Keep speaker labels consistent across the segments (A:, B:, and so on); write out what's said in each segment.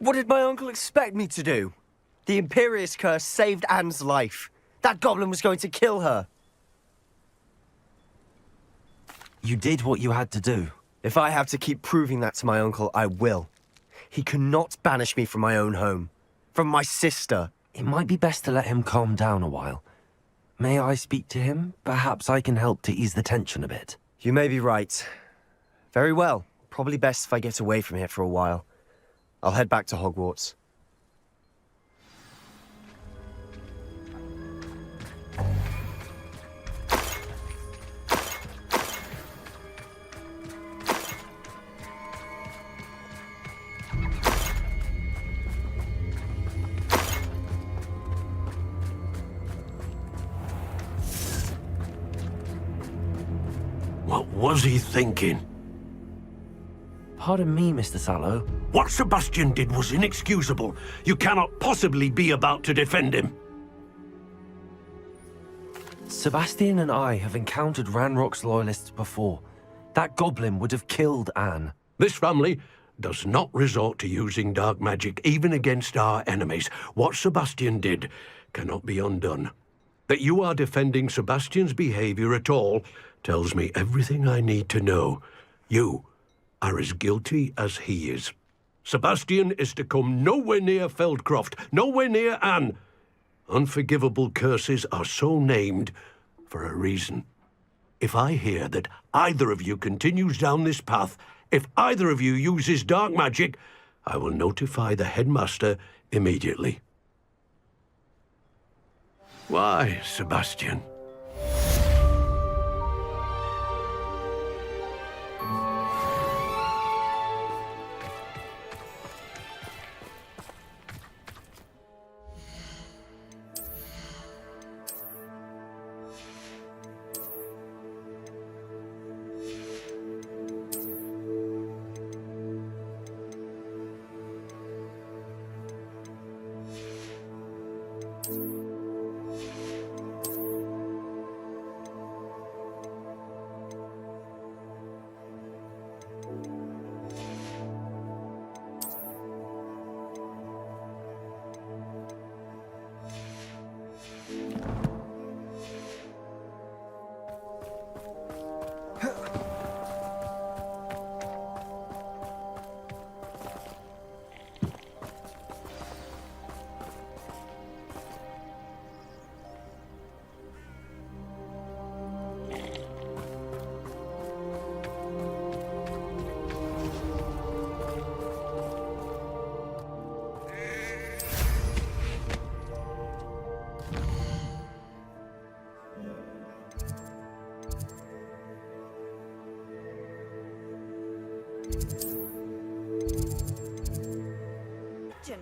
A: What did my uncle expect me to do? The Imperious curse saved Anne's life. That goblin was going to kill her.
B: You did what you had to do.
A: If I have to keep proving that to my uncle, I will. He cannot banish me from my own home. From my sister.
B: It might be best to let him calm down a while. May I speak to him? Perhaps I can help to ease the tension a bit.
A: You may be right. Very well. Probably best if I get away from here for a while. I'll head back to Hogwarts.
C: What was he thinking?
B: Pardon me, Mr. Sallow.
C: What Sebastian did was inexcusable. You cannot possibly be about to defend him.
B: Sebastian and I have encountered Ranrock's loyalists before. That goblin would have killed Anne.
C: This family does not resort to using dark magic even against our enemies. What Sebastian did cannot be undone. That you are defending Sebastian's behavior at all tells me everything I need to know. You are as guilty as he is. Sebastian is to come nowhere near Feldcroft, nowhere near Anne. Unforgivable curses are so named for a reason. If I hear that either of you continues down this path, if either of you uses dark magic, I will notify the headmaster immediately. Why, Sebastian?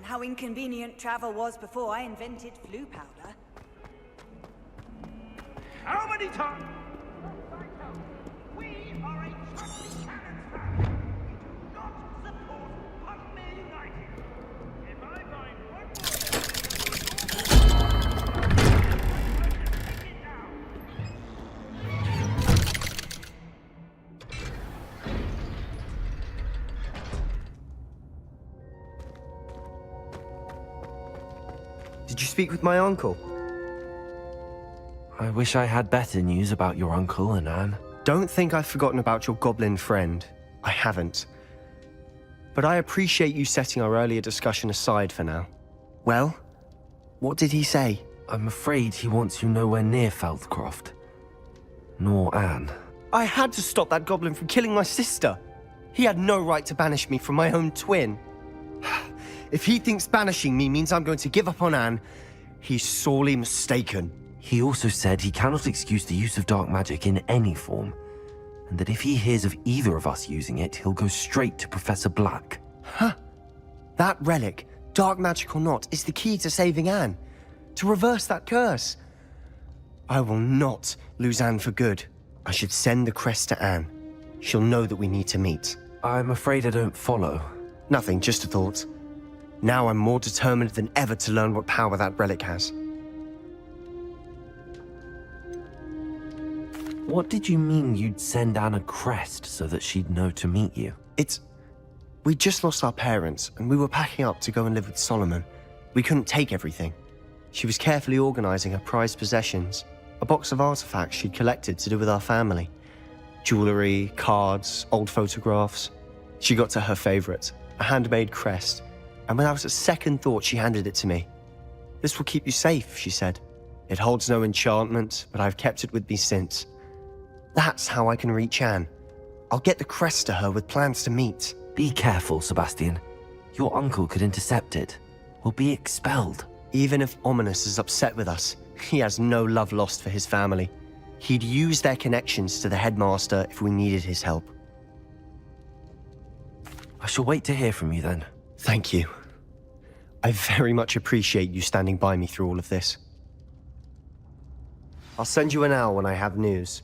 D: How inconvenient travel was before I invented flu powder.
E: How many times? We are a trusted cannons family. We do not support Pugmere United. If I find one take it down.
A: Did you speak with my uncle?
B: I wish I had better news about your uncle and Anne.
A: Don't think I've forgotten about your goblin friend. I haven't. But I appreciate you setting our earlier discussion aside for now. Well, what did he say?
B: I'm afraid he wants you nowhere near Feldcroft. Nor Anne.
A: I had to stop that goblin from killing my sister. He had no right to banish me from my own twin. If he thinks banishing me means I'm going to give up on Anne, he's sorely mistaken.
B: He also said he cannot excuse the use of dark magic in any form, and that if he hears of either of us using it, he'll go straight to Professor Black.
A: Huh. That relic, dark magic or not, is the key to saving Anne. To reverse that curse. I will not lose Anne for good. I should send the crest to Anne. She'll know that we need to meet.
B: I'm afraid I don't follow.
A: Nothing, just a thought. Now I'm more determined than ever to learn what power that relic has.
B: What did you mean you'd send Anne a crest so that she'd know to meet you?
A: It's We'd just lost our parents, and we were packing up to go and live with Solomon. We couldn't take everything. She was carefully organising her prized possessions, a box of artifacts she'd collected to do with our family. Jewellery, cards, old photographs. She got to her favourite, a handmade crest, and without a second thought she handed it to me. "This will keep you safe," she said. "It holds no enchantment, but I've kept it with me since. That's how I can reach Anne. I'll get the crest to her with plans to meet."
B: Be careful, Sebastian. Your uncle could intercept it. We'll be expelled.
A: Even if Ominous is upset with us, he has no love lost for his family. He'd use their connections to the headmaster if we needed his help.
B: I shall wait to hear from you then.
A: Thank you. I very much appreciate you standing by me through all of this. I'll send you an owl when I have news.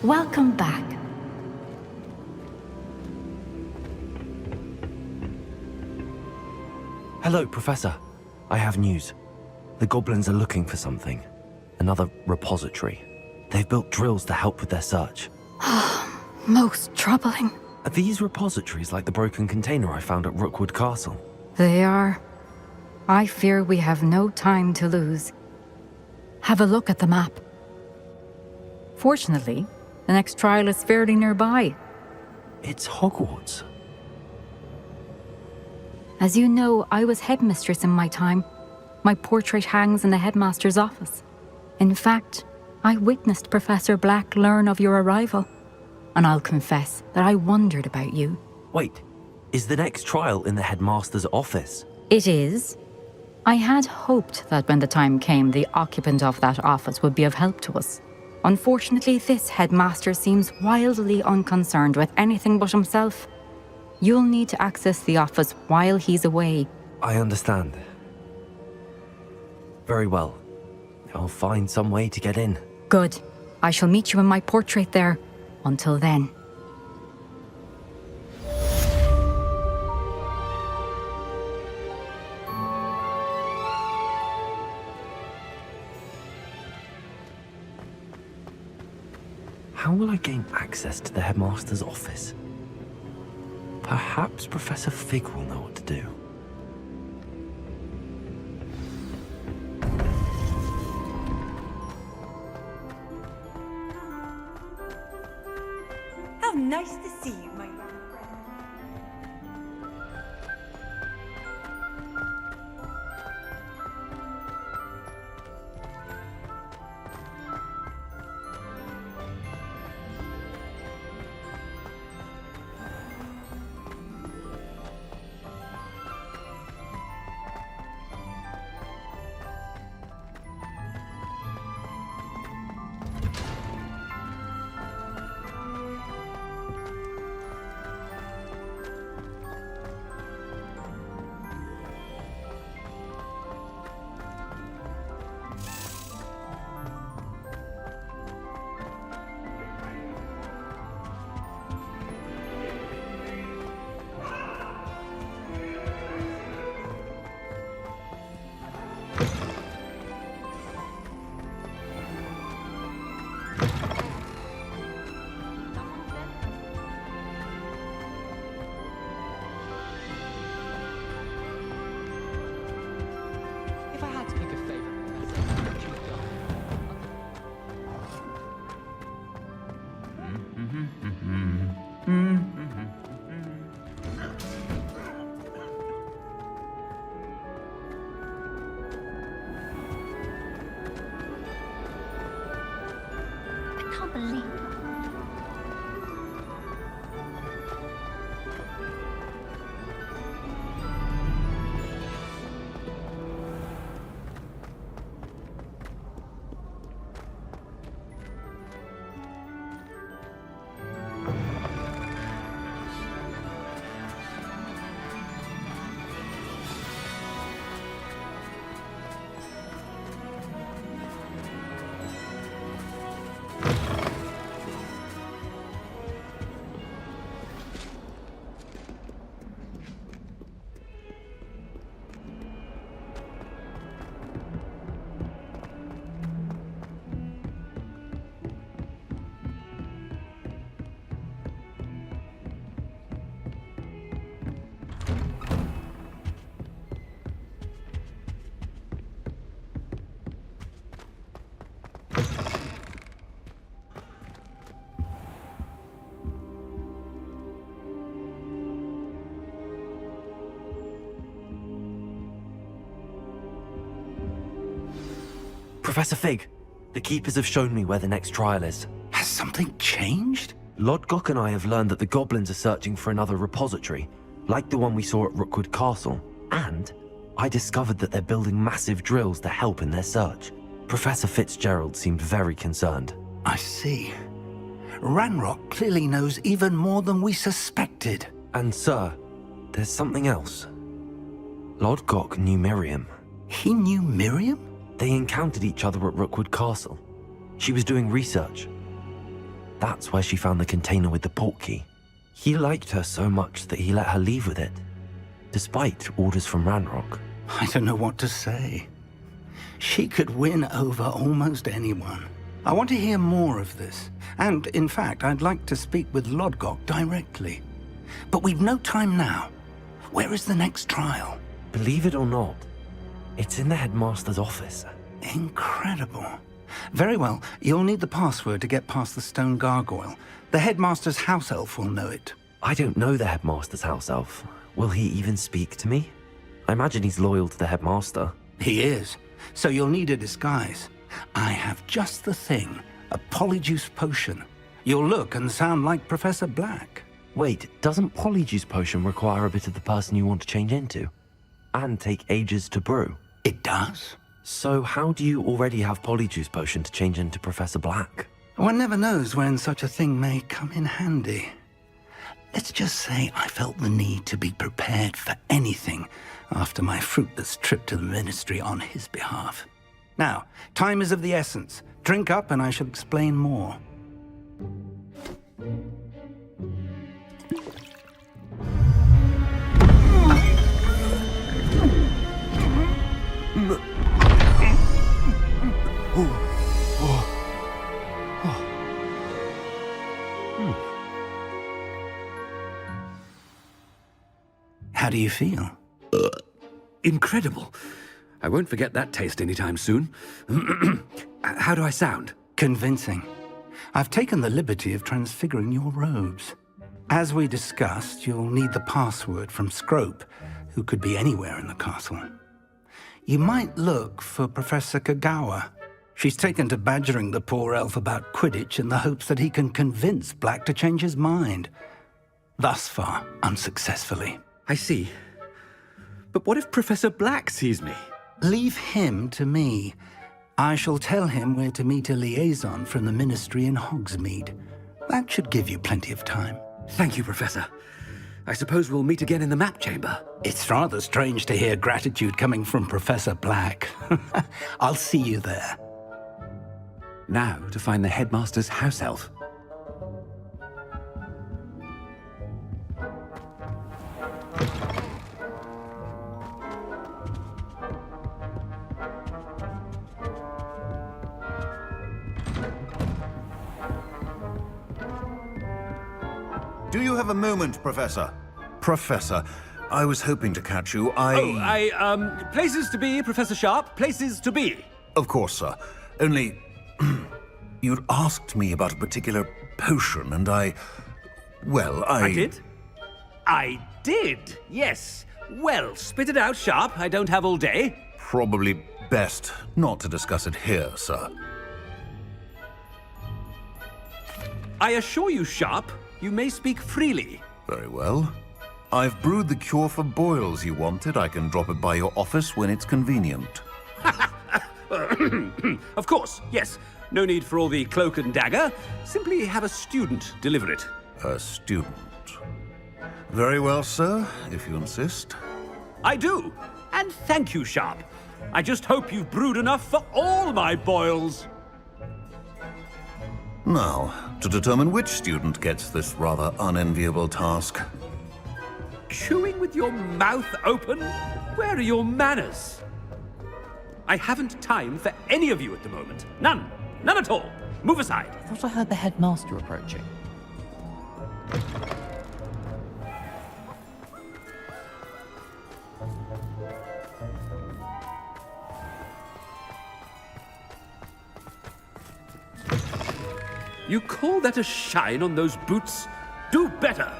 F: Welcome back.
B: Hello, Professor. I have news. The goblins are looking for something. Another repository. They've built drills to help with their search.
F: Most troubling.
B: Are these repositories like the broken container I found at Rookwood Castle?
F: They are. I fear we have no time to lose. Have a look at the map. Fortunately, the next trial is fairly nearby.
B: It's Hogwarts.
F: As you know, I was headmistress in my time. My portrait hangs in the headmaster's office. In fact, I witnessed Professor Black learn of your arrival. And I'll confess that I wondered about you.
B: Wait, is the next trial in the headmaster's office?
F: It is. I had hoped that when the time came, the occupant of that office would be of help to us. Unfortunately, this headmaster seems wildly unconcerned with anything but himself. You'll need to access the office while he's away.
B: I understand. Very well. I'll find some way to get in.
F: Good. I shall meet you in my portrait there. Until then.
B: How will I gain access to the headmaster's office? Perhaps Professor Fig will know what to do.
D: How nice to see you, my young friend.
G: can't believe.
B: Professor Fig, the Keepers have shown me where the next trial is.
H: Has something changed?
B: Lodgok and I have learned that the goblins are searching for another repository, like the one we saw at Rookwood Castle. And I discovered that they're building massive drills to help in their search. Professor Fitzgerald seemed very concerned.
H: I see. Ranrock clearly knows even more than we suspected.
B: And sir, there's something else. Lodgok knew Miriam.
H: He knew Miriam?
B: They encountered each other at Rookwood Castle. She was doing research. That's where she found the container with the portkey. He liked her so much that he let her leave with it, despite orders from Ranrock.
H: I don't know what to say. She could win over almost anyone. I want to hear more of this. And, in fact, I'd like to speak with Lodgok directly. But we've no time now. Where is the next trial?
B: Believe it or not, it's in the headmaster's office.
H: Incredible. Very well. You'll need the password to get past the stone gargoyle. The headmaster's house elf will know it.
B: I don't know the headmaster's house elf. Will he even speak to me? I imagine he's loyal to the headmaster.
H: He is. So you'll need a disguise. I have just the thing. A polyjuice potion. You'll look and sound like Professor Black.
B: Wait, doesn't Polyjuice Potion require a bit of the person you want to change into? And take ages to brew?
H: It does?
B: So how do you already have Polyjuice Potion to change into Professor Black?
H: One never knows when such a thing may come in handy. Let's just say I felt the need to be prepared for anything after my fruitless trip to the Ministry on his behalf. Now, time is of the essence. Drink up and I shall explain more. How do you feel?
I: Incredible. I won't forget that taste anytime soon. How do I sound?
H: Convincing. I've taken the liberty of transfiguring your robes. As we discussed, you'll need the password from Scrope, who could be anywhere in the castle. You might look for Professor Kagawa. She's taken to badgering the poor elf about Quidditch in the hopes that he can convince Black to change his mind. Thus far, unsuccessfully.
I: I see. But what if Professor Black sees me?
H: Leave him to me. I shall tell him where to meet a liaison from the Ministry in Hogsmeade. That should give you plenty of time.
I: Thank you, Professor. I suppose we'll meet again in the map chamber.
H: It's rather strange to hear gratitude coming from Professor Black. I'll see you there.
I: Now to find the headmaster's house elf.
J: Do you have a moment, Professor? Professor, I was hoping to catch you.
I: Places to be, Professor Sharp. Places to be.
J: Of course, sir. Only, you'd asked me about a particular potion, and I
I: did? I did, yes. Well, spit it out, Sharp. I don't have all day.
J: Probably best not to discuss it here, sir.
I: I assure you, Sharp, you may speak freely.
J: Very well. I've brewed the cure for boils you wanted. I can drop it by your office when it's convenient.
I: Of course, yes. No need for all the cloak and dagger. Simply have a student deliver it.
J: A student. Very well, sir, if you insist.
I: I do. And thank you, Sharp. I just hope you've brewed enough for all my boils.
J: Now, to determine which student gets this rather unenviable task.
I: Chewing with your mouth open? Where are your manners? I haven't time for any of you at the moment. None. None at all. Move aside.
G: I thought I heard the headmaster approaching.
I: You call that a shine on those boots? Do better!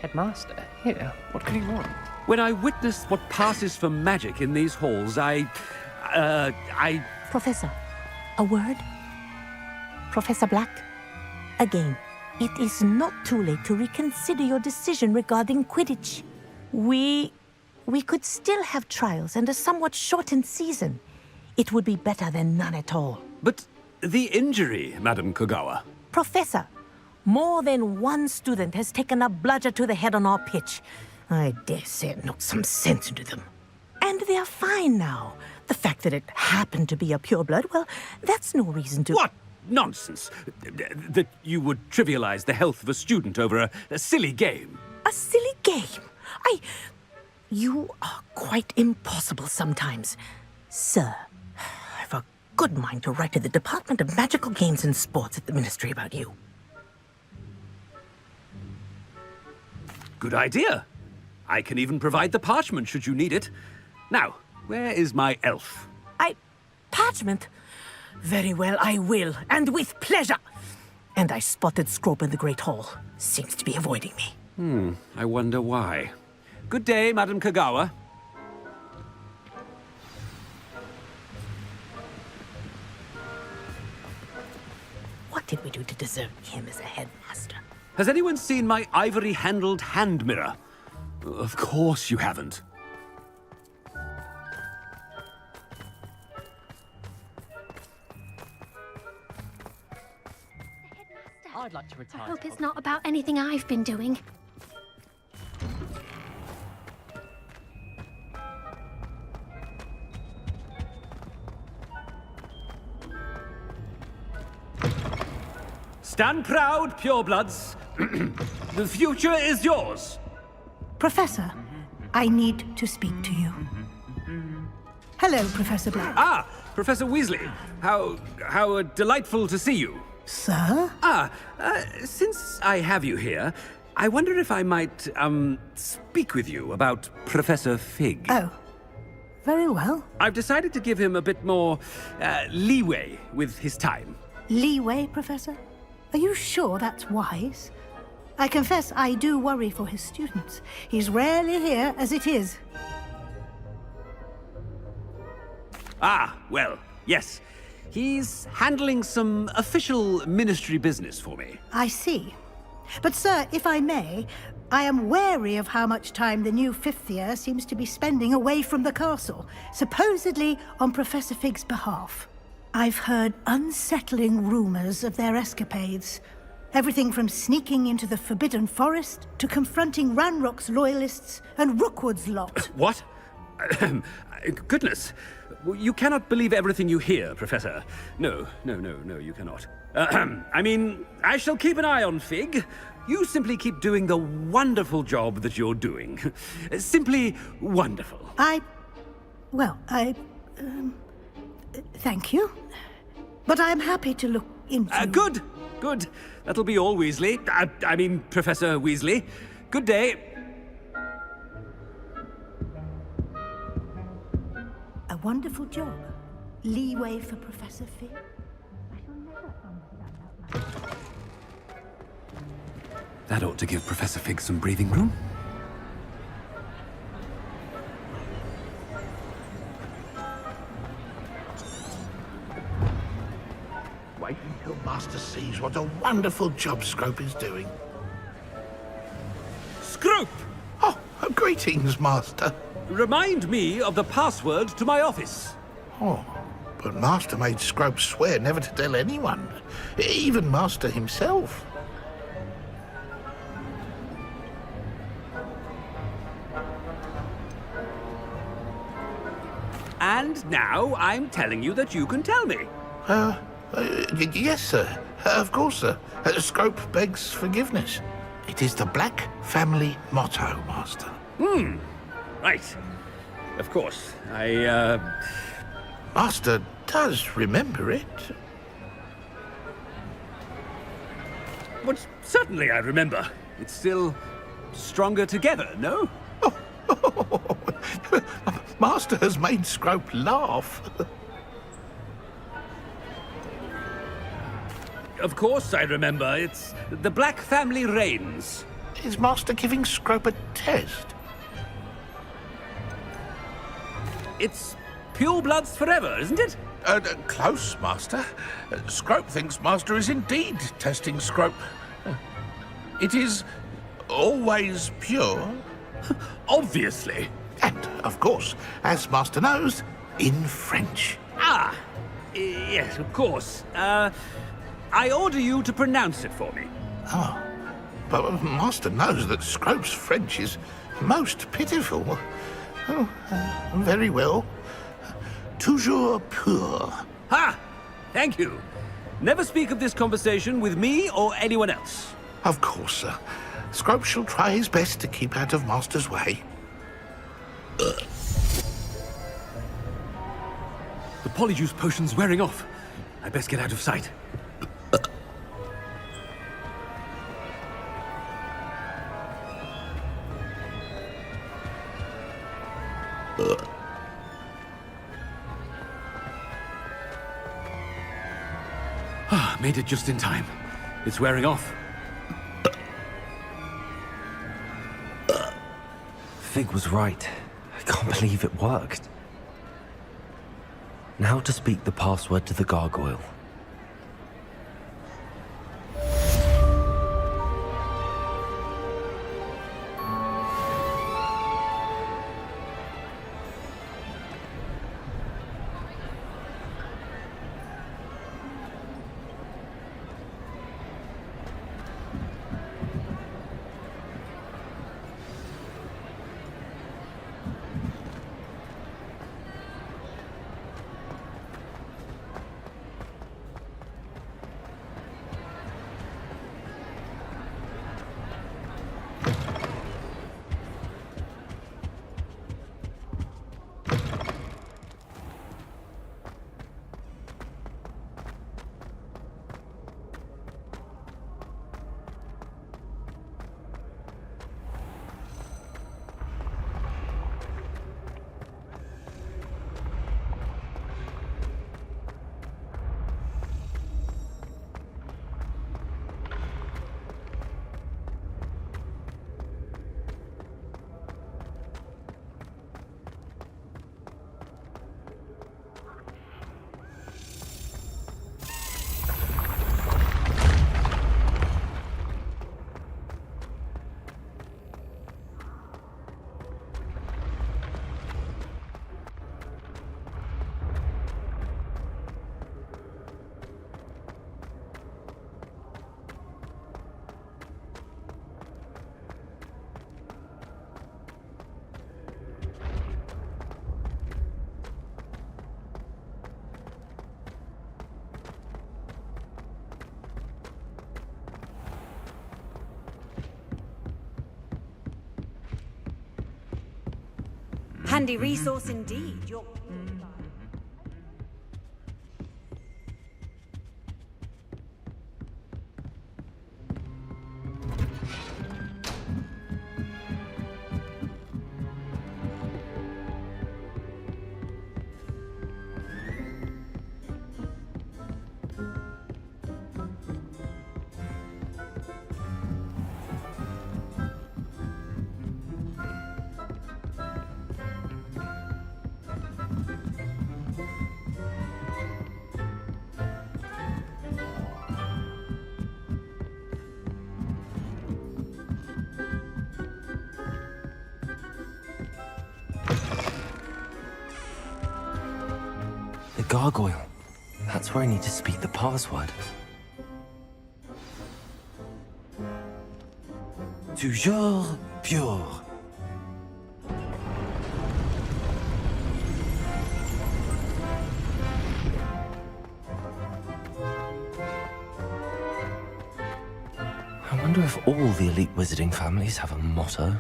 G: Headmaster? Here, what could he want?
I: When I witness what passes for magic in these halls, I...
K: Professor, a word? Professor Black? Again, it is not too late to reconsider your decision regarding Quidditch. We could still have trials and a somewhat shortened season. It would be better than none at all.
I: But the injury, Madam Kogawa.
K: Professor, more than one student has taken a bludger to the head on our pitch. I dare say it knocked some sense into them. And they are fine now. The fact that it happened to be a pureblood, well, that's no reason to...
I: What nonsense! That you would trivialize the health of a student over a silly game.
K: A silly game? You are quite impossible sometimes. Sir, I've a good mind to write to the Department of Magical Games and Sports at the Ministry about you.
I: Good idea. I can even provide the parchment should you need it. Now, where is my elf?
K: Parchment? Very well, I will, and with pleasure. And I spotted Scrope in the Great Hall. Seems to be avoiding me.
I: I wonder why. Good day, Madam Kogawa.
K: What did we do to deserve him as a headmaster?
I: Has anyone seen my ivory-handled hand mirror? Of course you haven't.
G: I'd like to retire.
L: I hope it's not about anything I've been doing.
I: Stand proud, purebloods. The future is yours.
M: Professor, I need to speak to you. Hello, Professor Black.
I: Ah, Professor Weasley. How delightful to see you.
M: Sir?
I: Since I have you here, I wonder if I might, speak with you about Professor Fig.
M: Oh, very well.
I: I've decided to give him a bit more, leeway with his time.
M: Leeway, Professor? Are you sure that's wise? I confess I do worry for his students. He's rarely here as it is.
I: Ah, well, yes. He's handling some official ministry business for me.
M: I see. But, sir, if I may, I am wary of how much time the new fifth year seems to be spending away from the castle, supposedly on Professor Fig's behalf. I've heard unsettling rumors of their escapades. Everything from sneaking into the Forbidden Forest to confronting Ranrock's loyalists and Rookwood's lot.
I: What? Goodness. You cannot believe everything you hear, Professor. No, you cannot. I mean, I shall keep an eye on Fig. You simply keep doing the wonderful job that you're doing. Simply wonderful.
M: Thank you. But I'm happy to look into...
I: Good. That'll be all, Weasley. I mean, Professor Weasley. Good day.
M: A wonderful job. Leeway for Professor Fig. I shall never understand that.
I: That ought to give Professor Fig some breathing room.
B: Why
N: wait until Master sees what a wonderful job Scrope is doing.
I: Scrope!
N: Oh, greetings, Master.
I: Remind me of the password to my office.
N: Oh, but Master made Scrope swear never to tell anyone, even Master himself.
I: And now I'm telling you that you can tell me.
N: Yes, sir. Of course, sir. Scrope begs forgiveness. It is the Black family motto, Master.
I: Right. Of course.
N: Master does remember it.
I: But certainly I remember. It's still stronger together, no?
N: Master has made Scrope laugh.
I: Of course I remember. It's the Black family reigns.
N: Is Master giving Scrope a test?
I: It's pure bloods forever, isn't it?
N: Close, Master. Scrope thinks Master is indeed testing Scrope. It is always pure.
I: Obviously.
N: And, of course, as Master knows, in French.
I: Ah! Yes, of course. I order you to pronounce it for me.
N: Oh, but Master knows that Scrope's French is most pitiful. Oh, very well. Toujours pur.
I: Ha! Thank you. Never speak of this conversation with me or anyone else.
N: Of course, sir. Scrope shall try his best to keep out of Master's way.
I: The polyjuice potion's wearing off. I best get out of sight. Made it just in time. It's wearing off.
B: Fig was right. I can't believe it worked. Now to speak the password to the gargoyle.
D: Handy resource indeed. You're...
B: gargoyle. That's where I need to speak the password. Toujours pure. I wonder if all the elite wizarding families have a motto.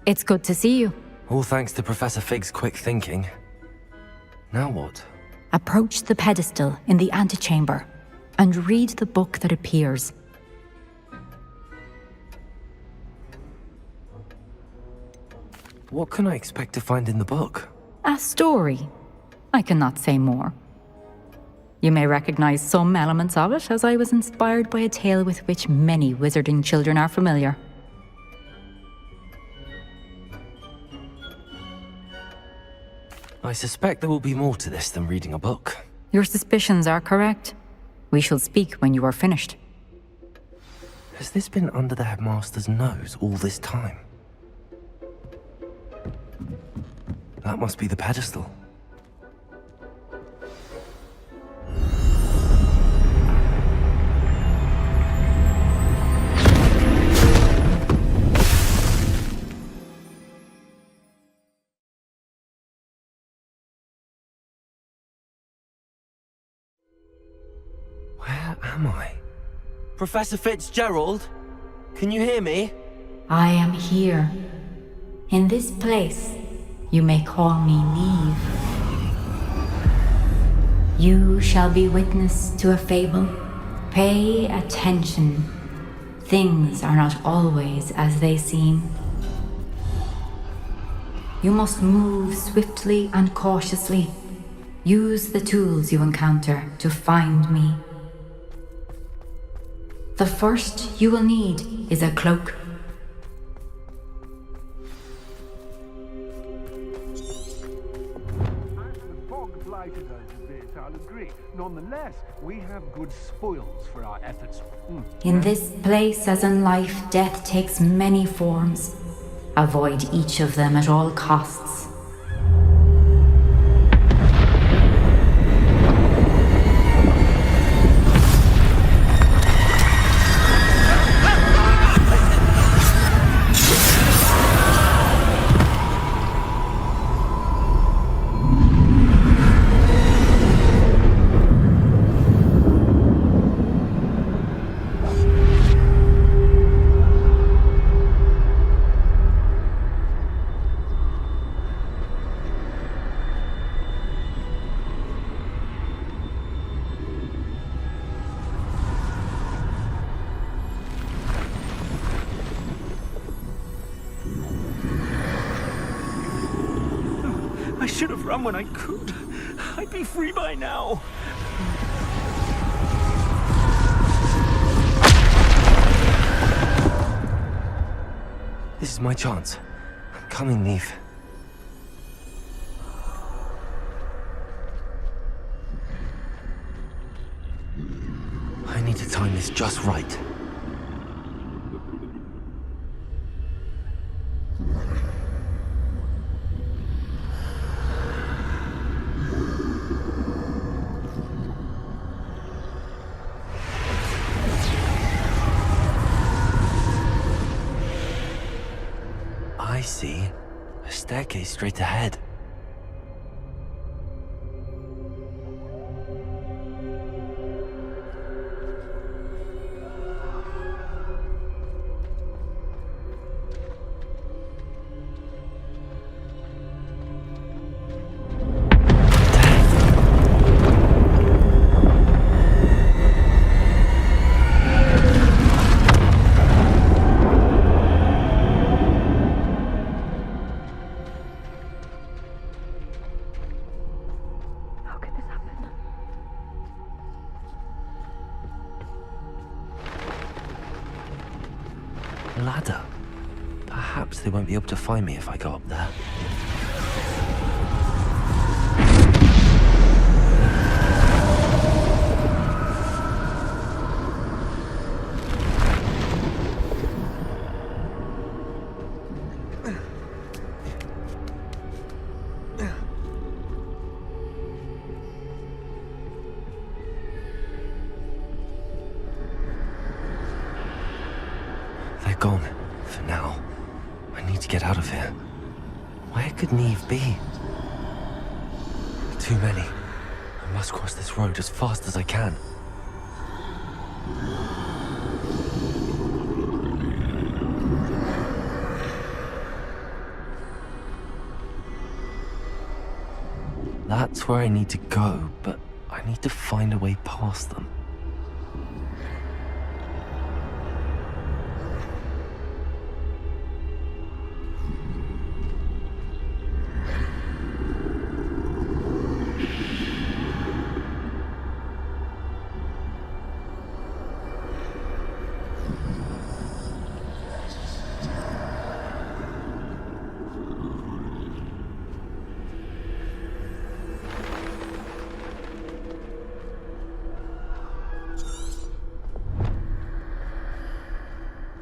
F: It's good to see you.
B: All thanks to Professor Fig's quick thinking. Now what?
F: Approach the pedestal in the antechamber and read the book that appears.
B: What can I expect to find in the book?
F: A story. I cannot say more. You may recognize some elements of it, as I was inspired by a tale with which many wizarding children are familiar.
B: I suspect there will be more to this than reading a book.
F: Your suspicions are correct. We shall speak when you are finished.
B: Has this been under the headmaster's nose all this time? That must be the pedestal. Where am I? Professor Fitzgerald? Can you hear me?
F: I am here. In this place, you may call me Neve. You shall be witness to a fable. Pay attention. Things are not always as they seem. You must move swiftly and cautiously. Use the tools you encounter to find me. The first you will need is a cloak.
E: The fog blighted us a bit, I'll agree. Nonetheless, we have good spoils for our efforts.
F: In this place, as in life, death takes many forms. Avoid each of them at all costs.
E: I should have run when I could. I'd be free by now.
B: This is my chance. I'm coming, Neve. I need to time this just right. I see. A staircase straight ahead. Ladder. Perhaps they won't be able to find me if I go up there. gone. For now. I need to get out of here. Where could Neve be? Too many. I must cross this road as fast as I can. That's where I need to go, but I need to find a way past them.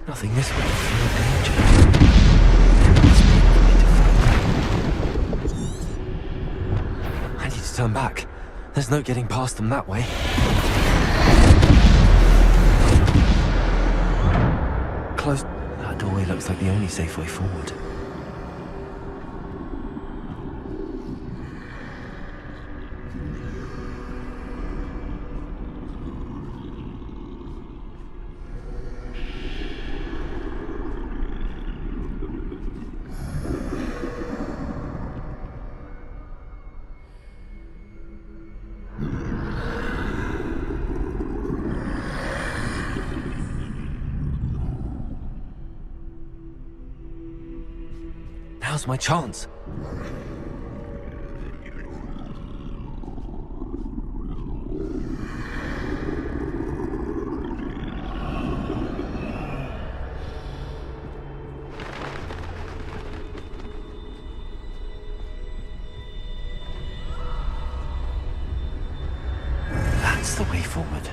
B: Nothing this way to feel danger. I need to turn back. There's no getting past them that way. Close. That doorway looks like the only safe way forward. Now's my chance. That's the way forward.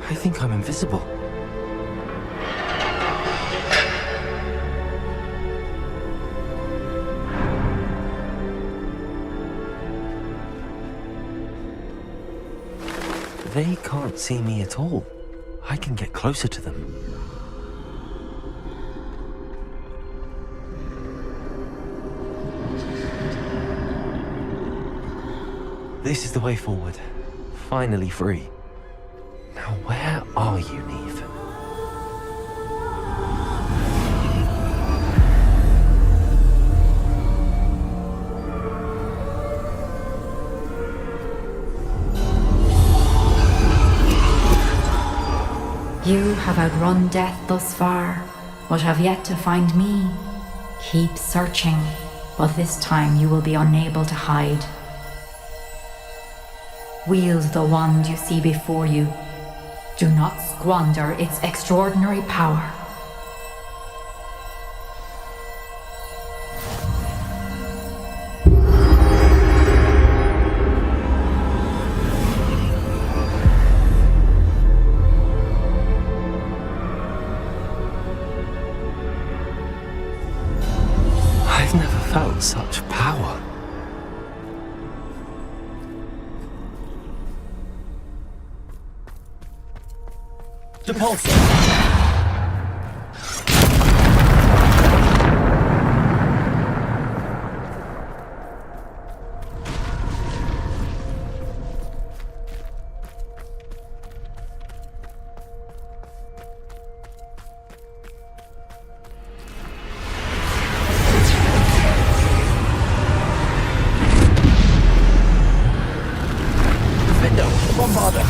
B: I think I'm invisible. They can't see me at all. I can get closer to them. This is the way forward. Finally free. Now, where are you, Neve?
F: You have outrun death thus far, but have yet to find me. Keep searching, but this time you will be unable to hide. Wield the wand you see before you. Do not squander its extraordinary power.
B: I've never felt such power. Depulso!
E: Defender! Bombarder!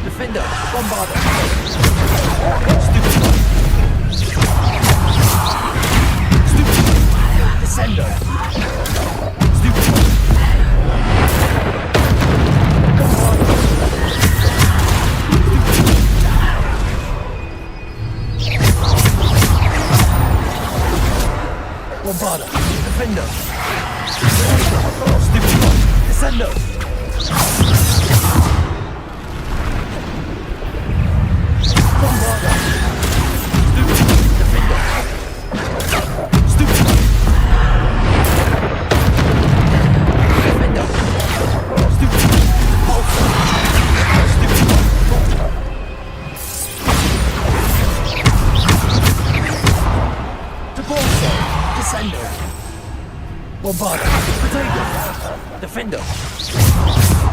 E: Defender! Bombarder! Stupid!
O: Defender! Stupid! Bombarda! Defender! Stupid! Descendo! Bombarda! Stupid! Defender! Stupid! Defender! Stupid! Pulsar! Stupid! To Pulsar! Descendo! Bombarda! Potato! Defender! Descendo! Defender!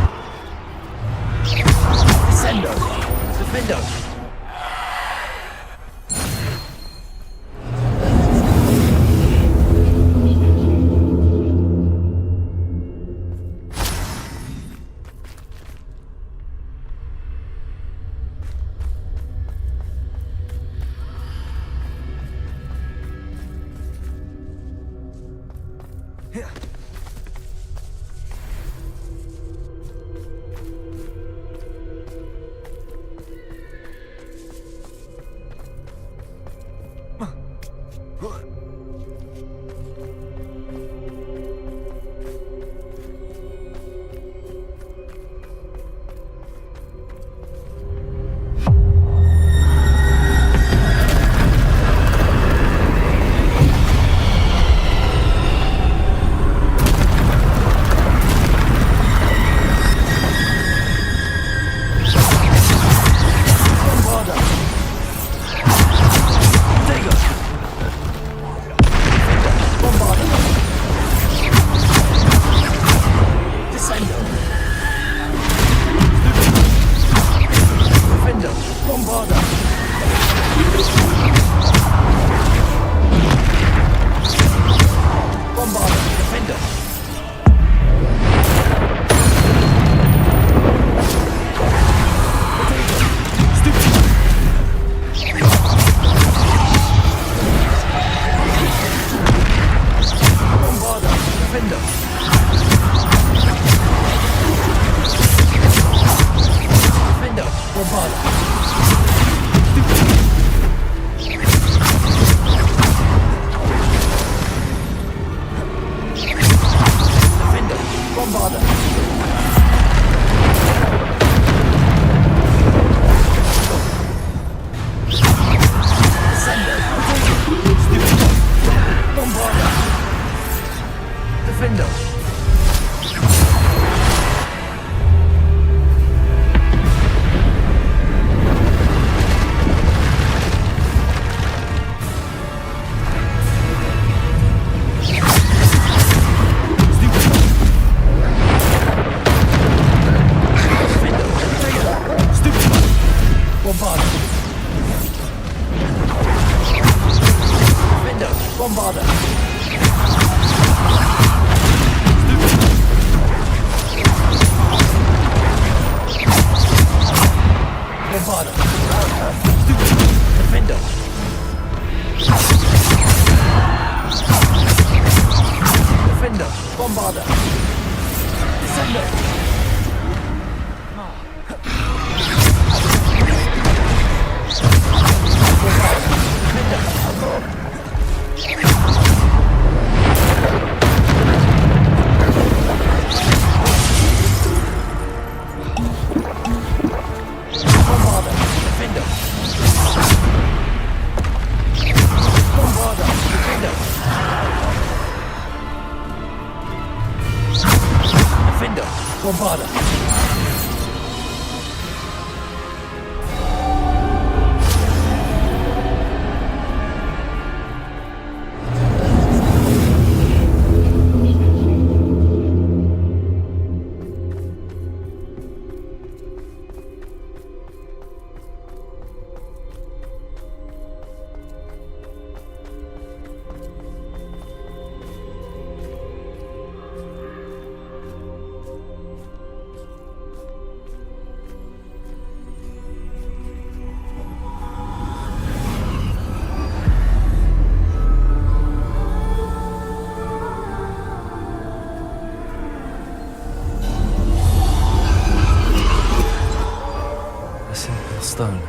B: stone.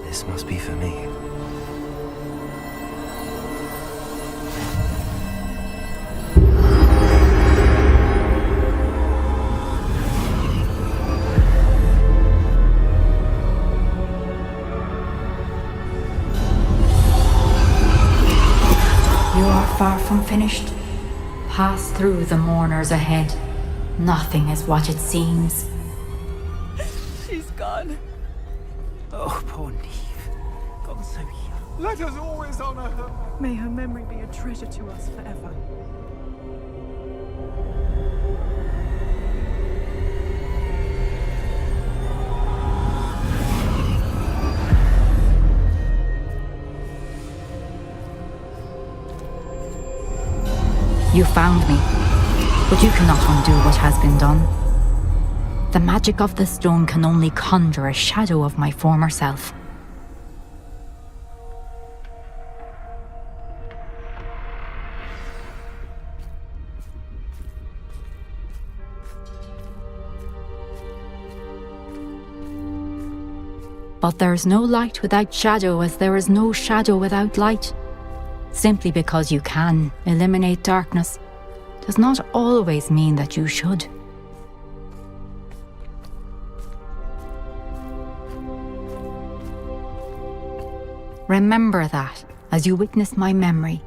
B: This must be for me.
F: You are far from finished. Pass through the mourners ahead. Nothing is what it seems.
P: She's gone.
O: Oh, poor Neve. Gone so young.
P: Let us always honor her. May her memory be a treasure to us forever.
F: You found me, but you cannot undo what has been done. The magic of the stone can only conjure a shadow of my former self. But there is no light without shadow, as there is no shadow without light. Simply because you can eliminate darkness does not always mean that you should. Remember that as you witness my memory.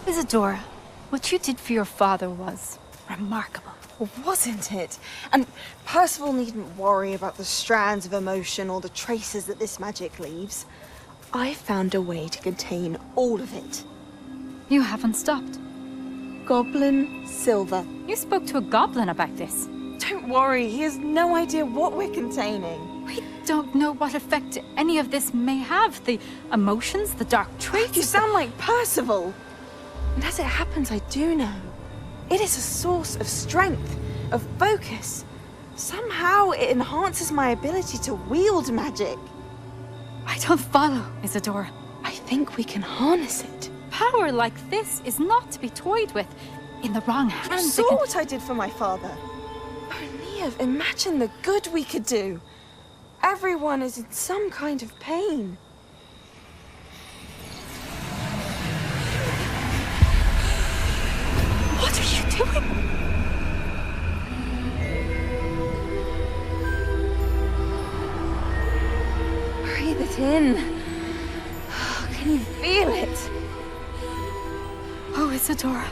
Q: Isadora, what you did for your father was remarkable.
R: Wasn't it? And Percival needn't worry about the strands of emotion or the traces that this magic leaves. I found a way to contain all of it.
F: You haven't stopped.
R: Goblin Silver.
F: You spoke to a goblin about this.
R: Don't worry, he has no idea what we're containing.
F: We don't know what effect any of this may have. The emotions, the dark traits.
R: You sound like Percival. And as it happens, I do know. It is a source of strength, of focus. Somehow it enhances my ability to wield magic.
F: I don't follow, Isadora.
R: I think we can harness it.
F: Power like this is not to be toyed with. In the wrong hands,
R: You saw what I did for my father. Oh, Neve, imagine the good we could do. Everyone is in some kind of pain.
F: What are you doing?
R: Breathe it in. Can you feel it?
F: Oh, Isadora.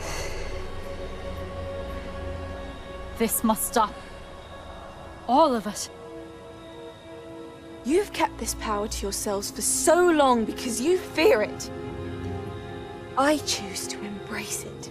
F: This must stop. All of it.
R: You've kept this power to yourselves for so long because you fear it. I choose to embrace it.